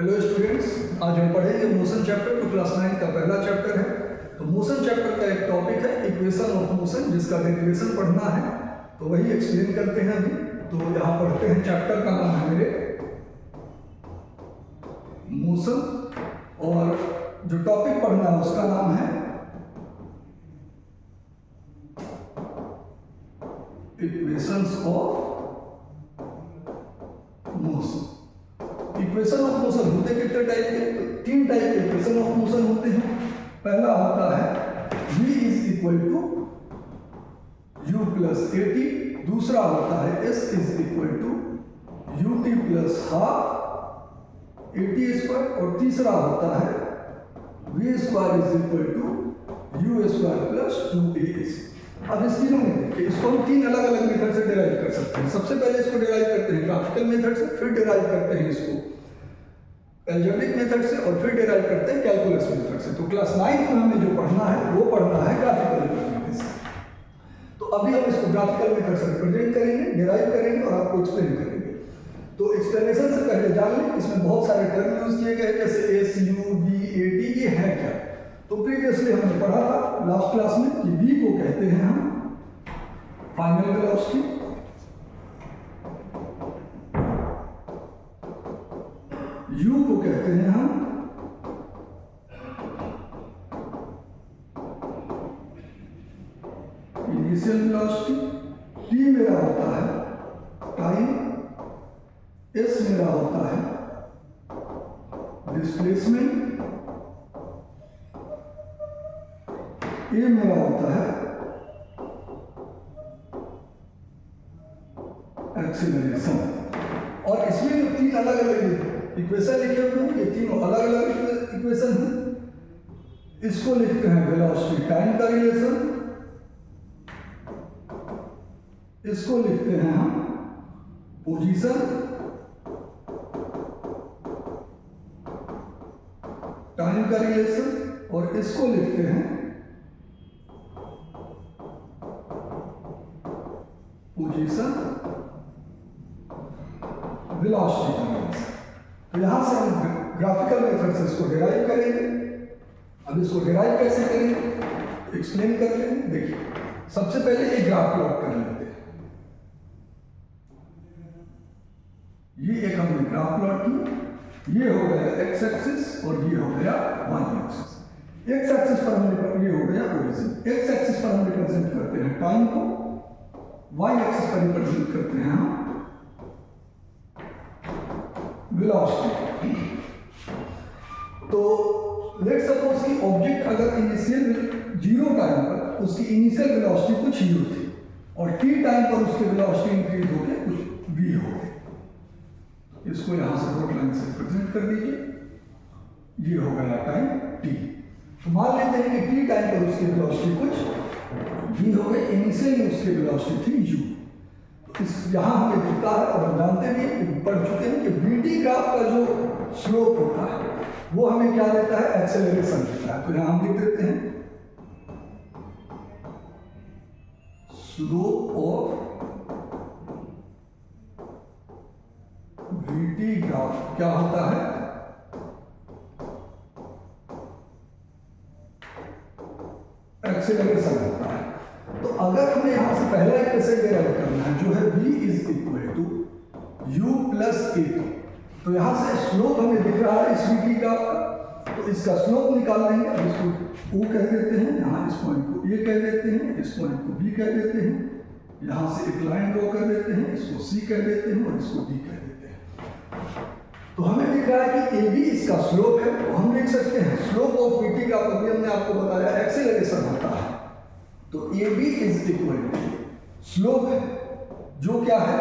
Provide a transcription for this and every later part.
Hello students, आज हम पढ़ेंगे मोशन चैप्टर तो क्लास 9 का पहला चैप्टर है। तो मोशन चैप्टर का एक टॉपिक है इक्वेशन ऑफ मोशन, जिसका डेरिवेशन पढ़ना है। तो वही एक्सप्लेन करते हैं अभी। तो यहाँ पढ़ते हैं, चैप्टर का नाम है मेरे मोशन, और जो टॉपिक पढ़ना है उसका नाम है equations of motion. Equation of motion होते कितने टाइप के? तीन टाइप के इक्वेशन ऑफ मोशन होते हैं। पहला होता है v is equal to u plus at, दूसरा होता है s is equal to ut plus half at square, और तीसरा होता है v square is equal to u square plus 2as। अब इस तीनों में देखिए, इसको हम तीन अलग अलग मेथड से डिराइव कर सकते हैं। सबसे पहले इसको डिराइव करते हैं ग्राफिकल मेथड से, फिर डिराइव करते हैं इसको अलजेब्रिक मेथड से, और फिर डिराइव करते हैं कैलकुलस मेथड से। तो क्लास 9 में हमें जो पढ़ना है वो पढ़ना है ग्राफिकल मेथड से। तो अभी हम इसको ग्राफिकल मेथड से रिप्रेजेंट करेंगे, डिराइव करेंगे और आपको एक्सप्लेन करेंगे। तो एक्सप्लेनेशन से पहले जान लें इसमें बहुत सारे टर्म यूज किए गए, जैसे S U V A T, ये है क्या? तो प्रीवियसली हमने पढ़ा था लास्ट क्लास में कि v को कहते हैं हम फाइनल वेलोसिटी, u को कहते हैं हम इनिशियल वेलोसिटी, t मेरा होता है टाइम, s मेरा होता है डिस्प्लेसमेंट, ये मेरा होता है एक्सीलरेशन। और इसमें जो तीन अलग अलग इक्वेशन लिखे हुए हैं, ये तीनों अलग अलग इक्वेशन हैं। इसको लिखते हैं वेलोसिटी टाइम का रिलेशन, इसको लिखते हैं हम पोजीशन टाइम का रिलेशन, और इसको लिखते हैं पोजीशन वेलोसिटी का रिलेशन। तो यहां से हम ग्राफिकल मेथड से इसको डिराइव करेंगे। अब इसको डिराइव कैसे करेंगे एक्सप्लेन कर लेंगे। देखिए, सबसे पहले एक ग्राफ प्लॉट कर लेते हैं। ये एक हमने ग्राफ प्लॉट की, ये हो गया एक्स एक्सिस और ये हो गया वाई एक्सिस। एक्स एक्सिस पर हमने, ये हो गया ओरिजिन। एक्स एक्सिस पर हम रिप्रेजेंट करते हैं टाइम को, वाई एक्सिस पर रिप्रेजेंट करते हैं हम वेलोसिटी। तो लेट्स सपोज कि ऑब्जेक्ट अगर इनिशियल 0 टाइम पर उसकी इनिशियल वेलोसिटी कुछ u थी, और t टाइम पर उसकी वेलोसिटी इंक्रीज होकर कुछ v हो गई। इसको यहां से डॉट लाइन से रिप्रेजेंट कर दीजिए। ये हो गया टाइम t। तो मान लेते हैं कि t टाइम पर उसकी वेलोसिटी कुछ v हो गई, इनिशियली उसकी वेलोसिटी थी u। इस यहां हमें दिखता है, और हम जानते भी पढ़ चुके हैं कि vt ग्राफ का जो स्लोप होता है वो हमें क्या देता है? एक्सेलरेशन देता है। तो यहां हम लिख देते हैं स्लोप ऑफ vt ग्राफ क्या होता है? एक्सेलरेशन होता है। तो अगर हमें यहां से पहला इक्वेशन डिराइव करना है जो है v is equal to u plus at, तो यहां से स्लोप हमें दिख रहा है इस vt ग्राफ का, तो इसका स्लोप निकाल लेंगे। अब इसको o कह देते हैं, यहां इस पॉइंट को a कह देते हैं, इस पॉइंट को b कह देते हैं, यहां से एक लाइन ड्रॉ कर देते हैं, इसको c कह देते हैं और इसको d कह देते हैं। तो हमें दिख रहा है कि ab इसका स्लोप है। तो हम लिख सकते हैं स्लोप ऑफ vt ग्राफ, अभी हमने आपको बताया एक्सेलरेशन होता है। तो ab is equal to slope है जो क्या है?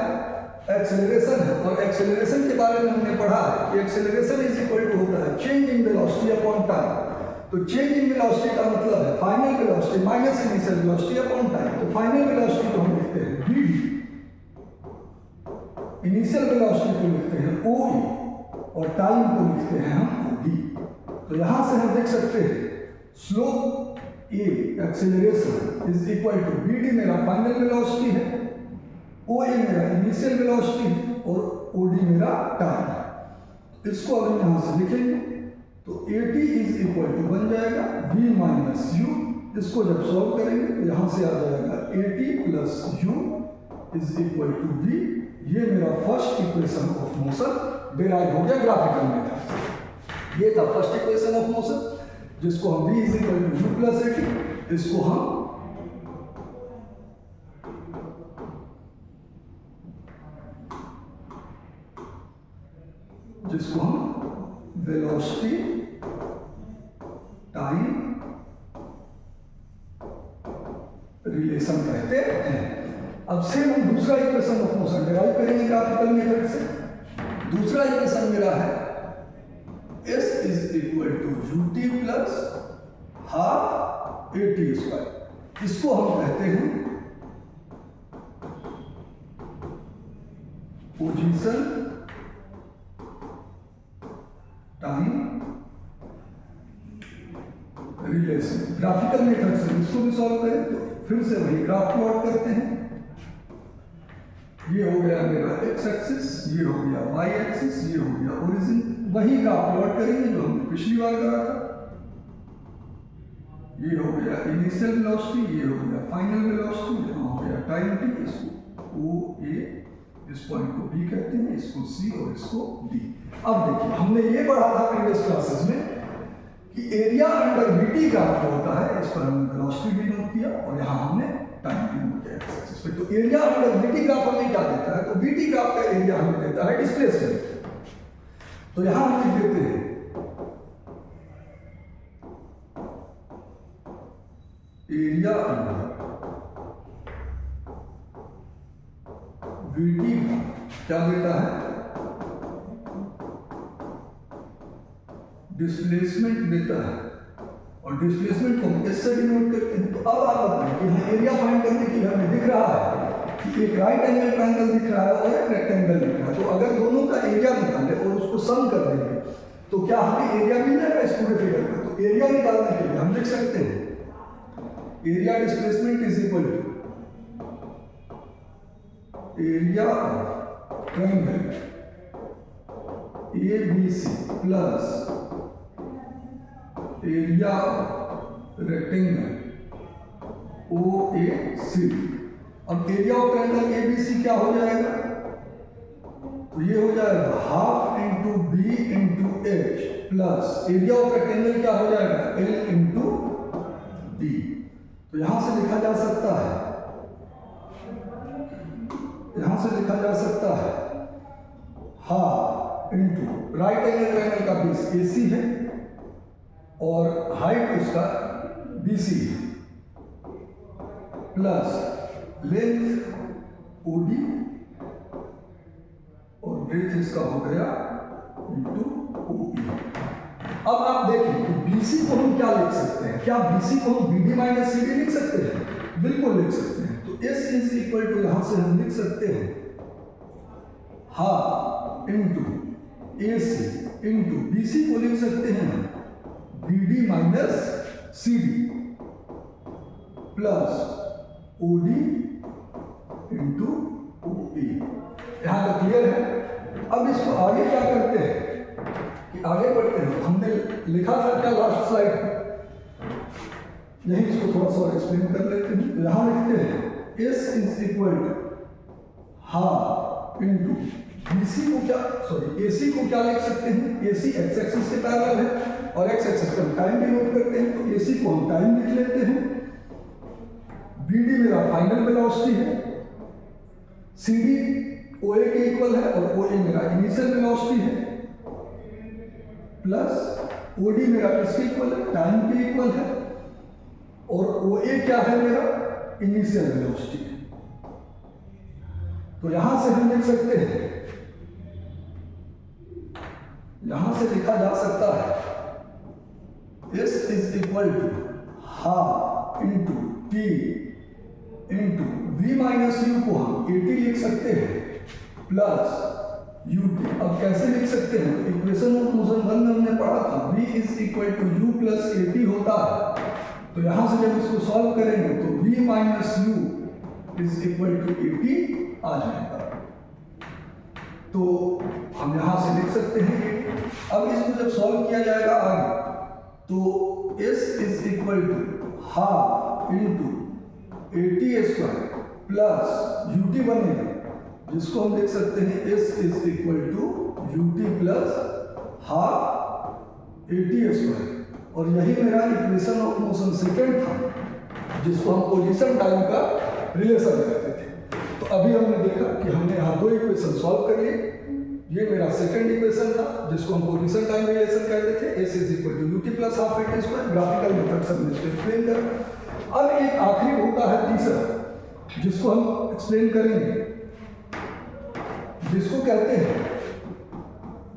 एक्सेलरेशन है। और एक्सेलरेशन के बारे में हमने पढ़ा है कि एक्सेलरेशन इज इक्वल टू होता है change in velocity upon time. तो चेंज इन वेलोसिटी का मतलब है final velocity minus initial velocity upon time. तो फाइनल वेलोसिटी को हम लिखते हैं vd, इनिशियल वेलोसिटी को लिखते हैं oe, और टाइम को लिखते हैं हम od। तो यहां से हम देख सकते हैं slope a acceleration is equal to vd मेरा फाइनल वेलोसिटी है, oa मेरा इनिशियल वेलोसिटी है, और od मेरा टाइम है। इसको अगर यहाँ से लिखेंगे तो AT इज इक्वल टू बन जाएगा V माइनस U। इसको जब सॉल्व करेंगे तो यहाँ से आ जाएगा AT plus U is equal to V। ये मेरा first equation of motion derive हो गया ग्राफिकल मेथड से। ये था फर्स्ट इक्वेशन ऑफ मोशन जिसको हम V is equal to U plus AT, इसको हम वेलोसिटी टाइम रिलेशन कहते हैं। अब से हम दूसरा इक्वेशन ऑफ मोशन डिराइव करेंगे ग्राफिकल मेथड से। दूसरा इक्वेशन मेरा है S is equal to UT plus half AT square. इसको हम कहते हैं position time relation. Graphical method से इसको भी सॉल्व करें तो फिर से वही ग्राफ प्लॉट करते हैं। ये हो गया मेरा एक्स एक्सिस, ये हो गया वाई एक्सिस, ये हो गया ओरिजिन। वही ग्राफ प्लॉट करेंगे जो हमने पिछली बार करा था। ये हो गया इनिशियल वेलोसिटी, ये हो गया फाइनल वेलोसिटी, यहाँ हो गया टाइम टी। इसको ओ ए, इस पॉइंट को बी कहते हैं, इसको सी और इसको डी। अब देखिए हमने ये पढ़ा था प्रीवियस क्लासेस में कि एरिया अंडर वीटी ग्राफ जो होता है, इस पर हमने वेलोसिटी भी नोट किया और यहाँ हमने टाइम भी नोट किया एक्स एक्सिस पे। तो एरिया अंडर वीटी ग्राफ हमें क्या देता है? तो वीटी ग्राफ का एरिया हमें देता है डिस्प्लेसमेंट। तो यहाँ हम लिख देते हैं एरिया अंडर वीटी क्या देता है? डिस्प्लेसमेंट देता है। और डिस्प्लेसमेंट को हम इससे डिनोट करते हैं। तो अब आप बताएं कि हमें एरिया फाइंड करने के लिए हमें दिख रहा है कि एक राइट एंगल ट्रायंगल दिख रहा है और एक रेक्टेंगल दिख रहा है। तो अगर दोनों का एरिया निकालें और उसको सम कर देंगे तो क्या हमें एरिया मिल जाएगा इस पूरे फिगर का? तो एरिया निकालने के लिए हम लिख सकते हैं area displacement is equal to area triangle ABC plus area rectangle OAC। अब एरिया ऑफ ट्रायंगल ABC क्या हो जाएगा? तो ये हो जाएगा half into B into H plus area of rectangle क्या हो जाएगा? L into D. तो यहां से लिखा जा सकता है, यहां से लिखा जा सकता है half into right angle triangle का बेस AC है और हाइट उसका BC है प्लस लेंथ OD और ब्रेथ इसका हो गया इंटू OE। अब आप देखिए कि BC को हम क्या लिख सकते हैं? क्या BC को हम BD माइनस CD लिख सकते हैं? बिल्कुल लिख सकते हैं। तो S इज इक्वल टू यहां से हम लिख सकते हैं half into AC into BC को लिख सकते हैं BD minus CD plus OD into OE। यहां तक क्लियर है? अब इसको आगे क्या करते हैं कि आगे बढ़ते हैं। हमने लिखा था क्या लास्ट स्लाइड में? यही इसको थोड़ा सा एक्सप्लेन कर लेते हैं। तो यहां लिखते हैं S is equal to half into BC को क्या AC को क्या लिख सकते हैं? AC एक्स एक्सिस के पैरेलल है और एक्स एक्सिस पर टाइम भी नोट करते हैं। तो AC को हम टाइम लिख लेते हैं। BD मेरा फाइनल वेलोसिटी है, CD OA के इक्वल है और OA मेरा इनिशियल वेलोसिटी है प्लस OD मेरा किसके इक्वल है? टाइम के इक्वल है और OA क्या है? मेरा इनिशियल वेलोसिटी है। तो यहां से हम लिख सकते हैं, यहां से लिखा जा सकता है S is equal to half into T into V minus U को हम AT लिख सकते हैं प्लस UT। अब कैसे लिख सकते हैं? तो इक्वेशन ऑफ मोशन 1 में हमने पढ़ा था V is equal to U plus AT होता है। तो यहां से जब इसको सॉल्व करेंगे तो V minus U is equal to AT आ जाएगा। तो हम यहां से लिख सकते हैं अब इसको जब सॉल्व किया जाएगा आगे तो s is equal to half into AT² plus UT बनेगा, जिसको हम देख सकते हैं s is equal to UT plus half AT²। और यही मेरा इक्वेशन ऑफ मोशन सेकेंड था, जिसको हम पोजीशन टाइम का रिलेशन कहते थे। तो अभी हमने देखा कि हमने यहाँ दो इक्वेशन सॉल्व कर लिए। ये मेरा सेकंड इक्वेशन था, जिसको हम पोजीशन टाइम रिलेशन कहते थे, s is equal to UT plus half AT²। Graphical method से हमने इसको एक्सप्लेन करा। अब एक आखिरी होता है तीसरा, जिसको हम एक्सप्लेन करेंगे, जिसको कहते हैं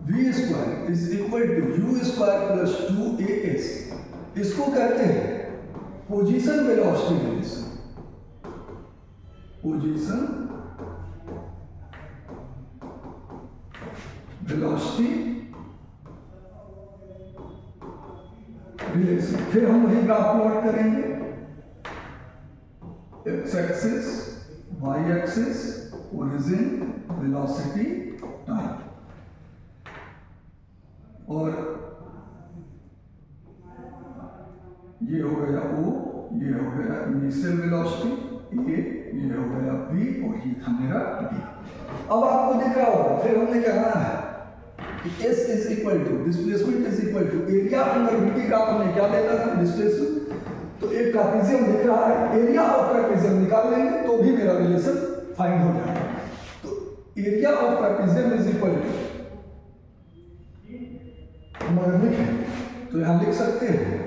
v² is equal to u² plus 2as। इसको कहते हैं position velocity relation. Position velocity relation. फिर हम वही ग्राफ प्लॉट करेंगे, x axis, y axis, origin, velocity, time. और ये हो गया O, ये हो गया इनिशियल वेलोसिटी A, ये हो गया V और ये था मेरा D। अब आपको दिख रहा होगा, फिर हमने कहना है कि S is equal to displacement is equal to area under VT। Graph हमने क्या देखा था, डिस्प्लेसमेंट। तो एक ट्रापेजियम दिख रहा है, एरिया ऑफ ट्रापेजियम निकाल लेंगे तो भी मेरा रिलेशन फाइंड हो जाएगा। तो area of trapezium is equal to, अगर लिखें तो यहां लिख सकते हैं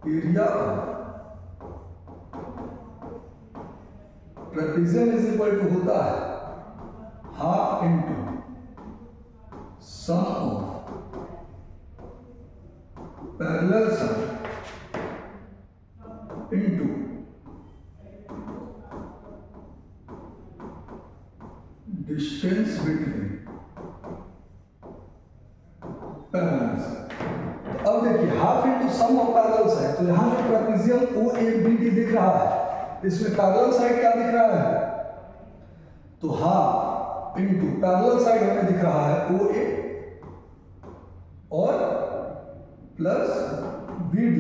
area trapezium is equal to होता है half into sum of parallel side into distance between parallel side. तो अब देखिए half into sum of parallel side, तो यहां जो ट्रेपेजियम OABD दिख रहा है, इसमें पैरेलल साइड क्या दिख रहा है, तो हाफ इंटू पैरेलल साइड हमें दिख रहा है OA और plus BD,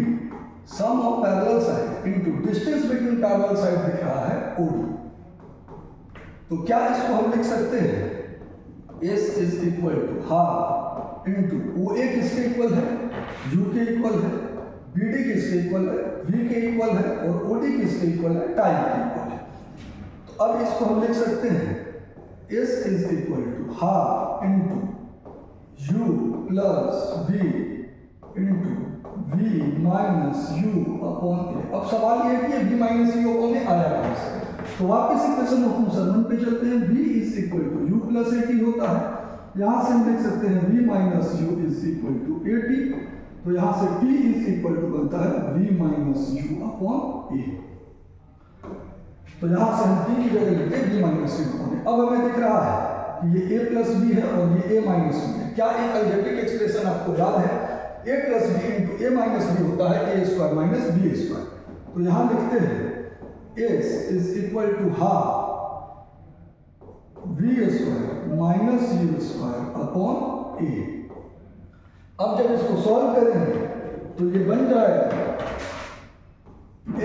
sum of parallel side into distance between parallel side दिख रहा है OD। तो क्या इसको हम लिख सकते हैं, S is equal to half into OA किसके इक्वल है, U के इक्वल है, BD किसके इक्वल है, V के इक्वल है और OD किसके इक्वल है, टाइम के इक्वल है। तो अब इसको हम लिख सकते हैं S is equal to half into U plus V into V minus U upon A। अब सवाल ये है कि V minus U upon A आया कहां से, तो वापस इक्वेशन ऑफ मोशन पे चलते हैं। V is equal to U plus AT होता है, यहां से हम लिख सकते हैं V minus U is equal to AT। तो यहां से T इज इक्वल टू बनता है V minus U upon A। तो यहां से हम T की जगह लेते हैं V minus U upon A। अब हमें दिख रहा है कि ये A प्लस B है और ये A माइनस B है। क्या एक अलजेब्रिक एक्सप्रेशन आपको याद है, A plus B into A minus B होता है A² माइनस B²। तो यहां लिखते हैं S is equal to half V² minus U² upon A। अब जब इसको सॉल्व करेंगे तो ये बन जाएगा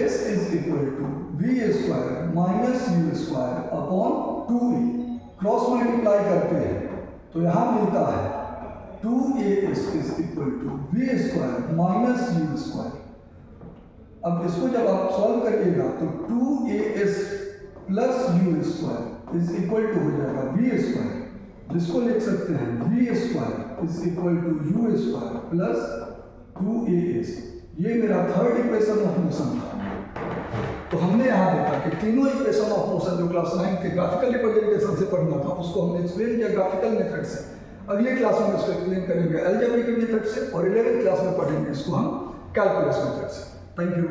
S is equal to V² minus U² upon 2A। Cross multiply करते हैं तो यहां मिलता है 2AS is equal to V² minus U²। अब इसको जब आप सॉल्व करिएगा तो 2AS plus U² is equal to हो जाएगा V², जिसको लिख सकते हैं V² is equal to U² plus 2AS। ये मेरा थर्ड इक्वेशन ऑफ मोशन था। तो हमने यहाँ देखा कि तीनों इक्वेशन ऑफ मोशन जो क्लास 9 के ग्राफिकल रिप्रेजेंटेशन से पढ़ना था, उसको हमने एक्सप्लेन किया ग्राफिकल मेथड से। अगली क्लास में इसको एक्सप्लेन करेंगे अलजेब्रिक मेथड से, और 11th क्लास में पढ़ेंगे इसको हम कैलकुलस मेथड से। Thank you.